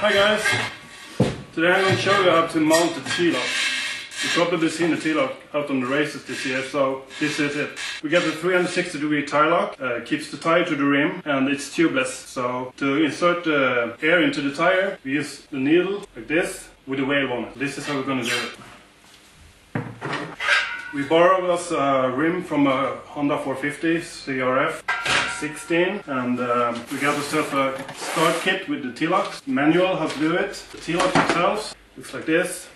Hi guys! Today I'm going to show you how to mount the T-lock. You've probably seen the T-lock out on the races this year, so this is it. We get the 360-degree tie lock, keeps the tire to the rim, and it's tubeless. So to insert the air into the tire, we use the needle like this with a whale on it. This is how we're going to do it. We borrowed us a rim from a Honda 450 CRF 16, and we got ourselves a start kit with the T-locks. Manual how to do it. The T-lock itself looks like this.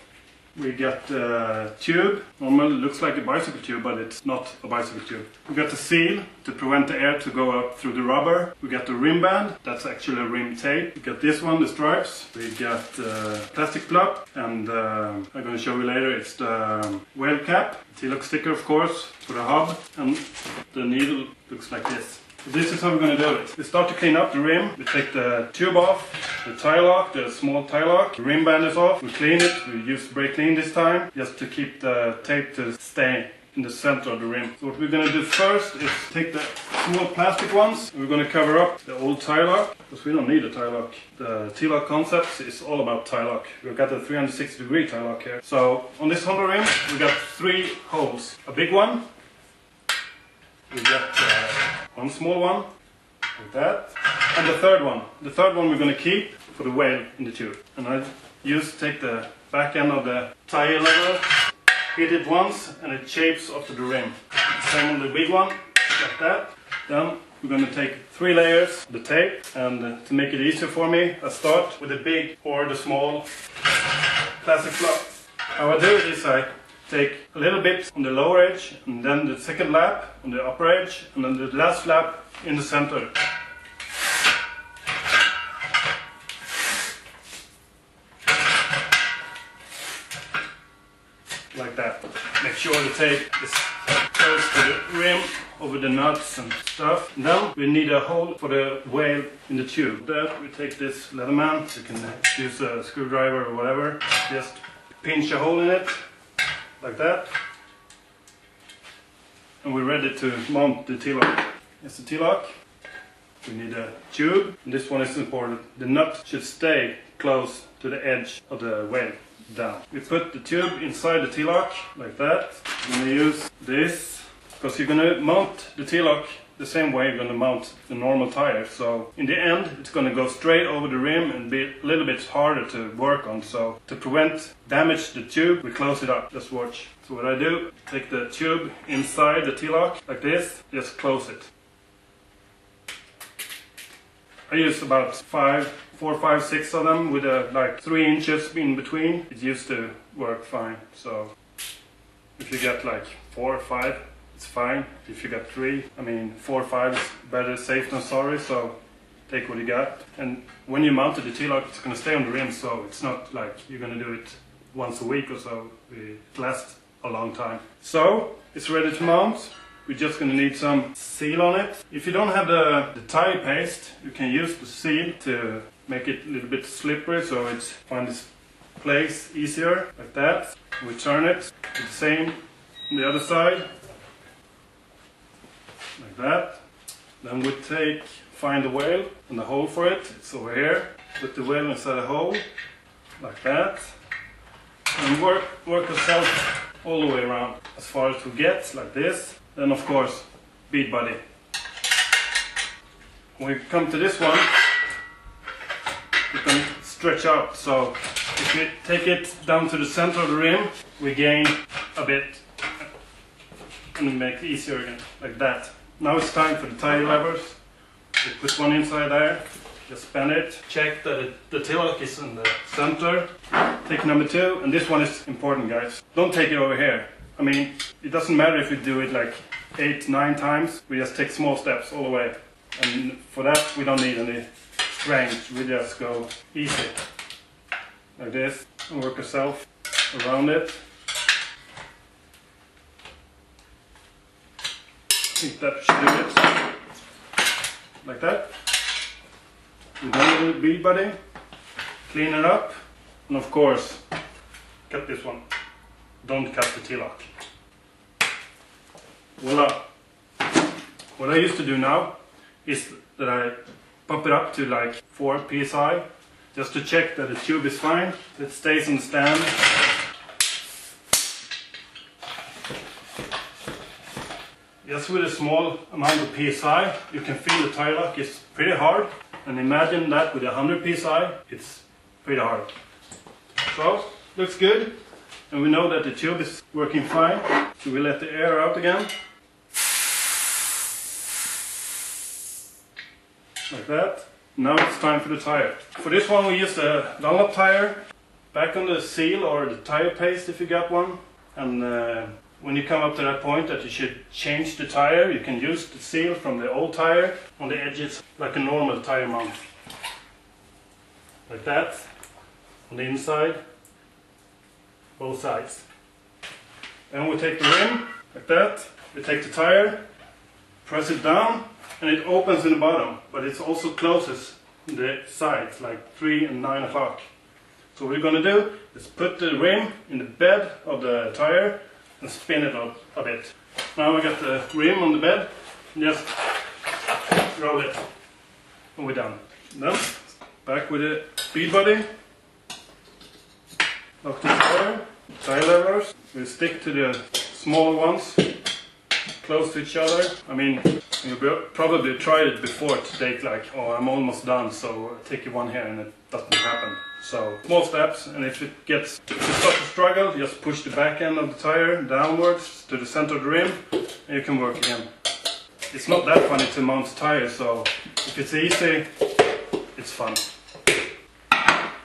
We got the tube. Normally it looks like a bicycle tube, but it's not a bicycle tube. We got the seal to prevent the air to go up through the rubber. We got the rim band. That's actually a rim tape. We got this one, the stripes. We got plastic flap, and I'm going to show you later. It's the whale cap. T-lock sticker, of course, for the hub, and the needle looks like this. This is how we're going to do it. We start to clean up the rim. We take the tube off, the tie lock, the small tie lock. The rim band is off. We clean it. We use brake clean this time, just to keep the tape to stay in the center of the rim. So what we're going to do first is take the small plastic ones. And we're going to cover up the old tie lock, because we don't need a tie lock. The T-lock concept is all about tie lock. We've got the 360-degree tie lock here. So on this Honda rim, we got 3 holes. A big one. We got one small one, like that, and the third one. The third one we're going to keep for the whale in the tube. And I take the back end of the tire lever, hit it once, and it shapes up to the rim. Same on the big one, like that. Then we're going to take 3 layers of the tape, and to make it easier for me, I start with the big or the small plastic flap. How I do it is I take a little bit on the lower edge, and then the second lap on the upper edge, and then the last flap in the center. Like that. Make sure the tape is close to the rim, over the nuts and stuff. And then we need a hole for the whale in the tube. Then we take this Leatherman. You can use a screwdriver or whatever. Just pinch a hole in it. Like that, and we're ready to mount the T-lock. Here's the T-lock. We need a tube, and this one is important. The nut should stay close to the edge of the whale, down. We put the tube inside the T-lock, like that. We're going to use this, because you're going to mount the T-lock the same way you're going to mount the normal tire. So in the end, it's going to go straight over the rim and be a little bit harder to work on. So to prevent damage to the tube, we close it up. Just watch. So what I do, take the tube inside the T-lock like this, just close it. I use about 4, 5, 6 of them with like 3 inches in between. It used to work fine. So if you get like 4 or 5, it's fine. If you got 3, 4 or 5 is better safe than sorry, so take what you got. And when you mounted the T-lock, it's going to stay on the rim, so it's not like you're going to do it once a week or so. It lasts a long time. So it's ready to mount. We're just going to need some seal on it. If you don't have the tire paste, you can use the seal to make it a little bit slippery, so it finds its place easier, like that. We turn it, do the same on the other side. Like that. Then we find the whale and the hole for it. It's over here. Put the whale inside the hole, like that. And work ourselves all the way around as far as we get, like this. Then of course, bead buddy. When we come to this one, you can stretch out. So if we take it down to the center of the rim, we gain a bit and make it easier again, like that. Now it's time for the tire levers. We put one inside there, just bend it, check that the T-lock is in the center. Take number 2, and this one is important, guys. Don't take it over here. It doesn't matter if you do it like 8, 9 times. We just take small steps all the way. And for that, we don't need any strength. We just go easy, like this, and work yourself around it. I think that should do it. Like that. We're done with the bead buddy. Clean it up. And of course, cut this one. Don't cut the T-lock. Voila. What I used to do now is that I pump it up to like 4 psi, just to check that the tube is fine. It stays on the stand. Just with a small amount of PSI, you can feel the tire lock is pretty hard. And imagine that with 100 PSI, it's pretty hard. So, looks good. And we know that the tube is working fine. So we let the air out again. Like that. Now it's time for the tire. For this one we used a Dunlop tire. Back on the seal or the tire paste if you got one. And when you come up to that point that you should change the tire, you can use the seal from the old tire on the edges like a normal tire mount. Like that. On the inside. Both sides. Then we take the rim, like that. We take the tire, press it down, and it opens in the bottom, but it also closes the sides, like 3 and 9 o'clock. So what we're going to do is put the rim in the bed of the tire and spin it up a bit. Now we got the rim on the bed, and just roll it, and we're done. Then, back with the speed body. Lock the tire levers. We stick to the small ones, close to each other. I mean, you probably tried it before to take like, oh, I'm almost done, so take one here, and it doesn't happen. So small steps, and if you start to struggle, just push the back end of the tire downwards to the center of the rim, and you can work again. It's not that funny to mount the tire, so if it's easy, it's fun.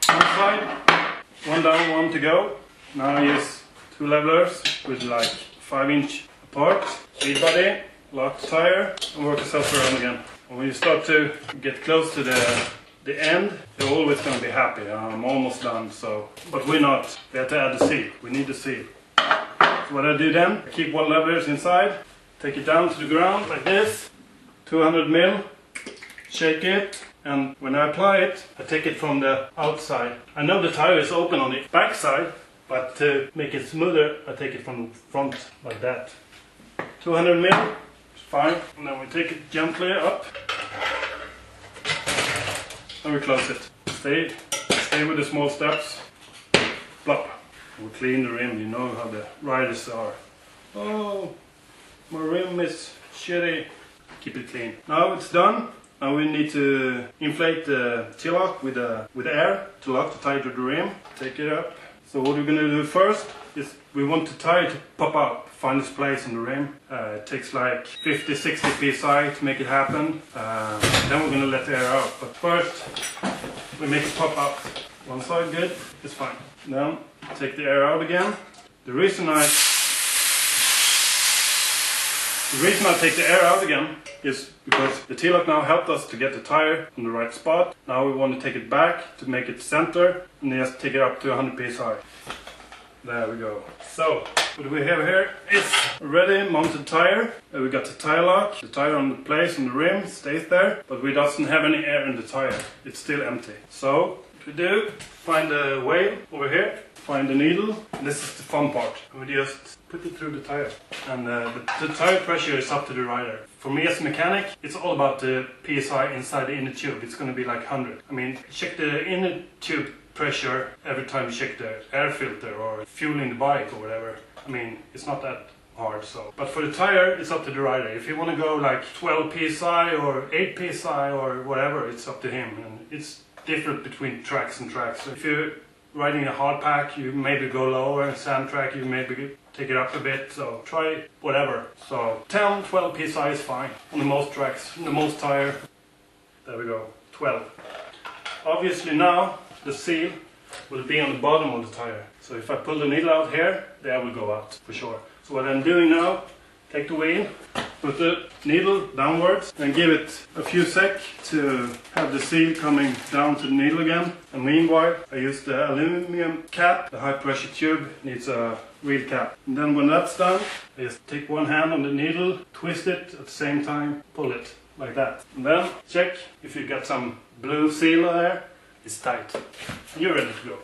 One side. One down, one to go. Now I use 2 levelers with like 5-inch apart. Speed body, lock the tire, and work yourself around again. And when you start to get close to the end, you're always going to be happy. I'm almost done, so. But we're not. We have to add the seal. We need the seal. So what I do then, I keep 1 leveler inside, take it down to the ground like this, 200 mil, shake it. And when I apply it, I take it from the outside. I know the tire is open on the back side, but to make it smoother, I take it from the front like that. 200 mil, it's fine. And then we take it gently up. And we close it. Stay with the small steps. Plop. We clean the rim, you know how the riders are. Oh, my rim is shitty. Keep it clean. Now it's done. Now we need to inflate the T-lock with air to lock the tire to the rim. Take it up. So what we're going to do first is we want the tire to pop out, find its place on the rim. It takes like 50-60 psi to make it happen. Then we're going to let the air out. But first we make it pop out. One side good, it's fine. Then take the air out again. The reason I take the air out again is because the T-lock now helped us to get the tire on the right spot. Now we want to take it back to make it center and just take it up to 100 psi. There we go. So, what we have here is a ready mounted tire. We got the tire lock. The tire on the place on the rim stays there, but we doesn't have any air in the tire. It's still empty. So, what we do, find the whale over here, find the needle. This is the fun part. And we just put it through the tire. And the tire pressure is up to the rider. For me as a mechanic, it's all about the PSI inside the inner tube. It's going to be like 100. I mean, check the inner tube pressure every time you check the air filter or fueling the bike or whatever. I mean, it's not that hard. So, but for the tire, it's up to the rider. If you want to go like 12 psi or 8 psi or whatever, it's up to him. And it's different between tracks and tracks. So if you're riding a hard pack, you maybe go lower. And sand track, you maybe take it up a bit. So try whatever. So 10, 12 psi is fine on the most tracks, on the most tire. There we go, 12. Obviously now the seal will be on the bottom of the tire. So if I pull the needle out here, the air will go out for sure. So what I'm doing now, take the wheel, put the needle downwards and give it a few seconds to have the seal coming down to the needle again. And meanwhile, I use the aluminum cap. The high pressure tube needs a real cap. And then when that's done, I just take one hand on the needle, twist it at the same time, pull it like that. And then check if you got some blue seal there. It's tight. You're ready to go.